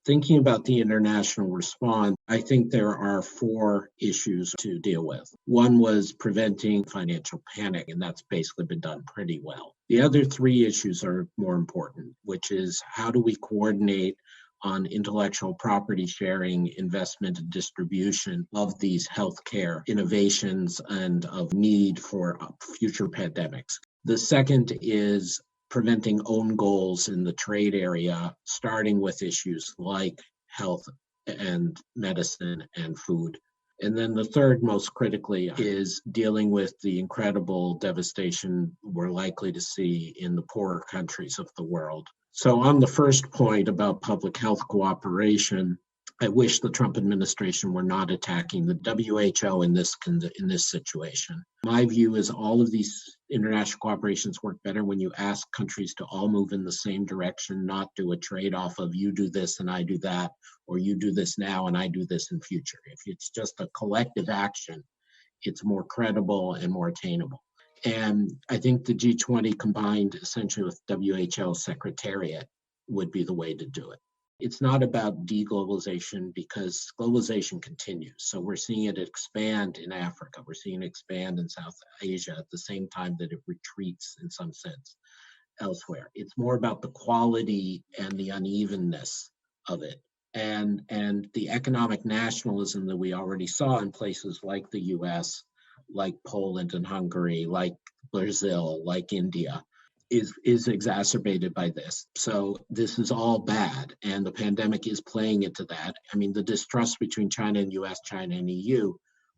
Thinking about the international response, I think there are four issues to deal with. One was preventing financial panic, and that's basically been done pretty well. The other three issues are more important, which is how do we coordinate on intellectual property sharing, investment, and distribution of these healthcare innovations and of need for future pandemics. The second is preventing own goals in the trade area, starting with issues like health and medicine and food. And then the third, most critically, is dealing with the incredible devastation we're likely to see in the poorer countries of the world. So on the first point about public health cooperation, I wish the Trump administration were not attacking the WHO in this situation. My view is all of these international cooperations work better when you ask countries to all move in the same direction, not do a trade-off of you do this and I do that, or you do this now and I do this in future. If it's just a collective action, it's more credible and more attainable. And I think the G20 combined essentially with WHO Secretariat would be the way to do it. It's not about deglobalization because globalization continues. So we're seeing it expand in Africa. We're seeing it expand in South Asia at the same time that it retreats in some sense elsewhere. It's more about the quality and the unevenness of it. And the economic nationalism that we already saw in places like the US, like Poland and Hungary, like Brazil, like India, is exacerbated by this. So this is all bad, and the pandemic is playing into that. I mean, the distrust between China and US, China and EU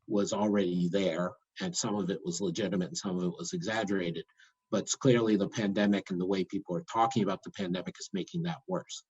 was already there, and some of it was legitimate and some of it was exaggerated. But clearly the pandemic and the way people are talking about the pandemic is making that worse.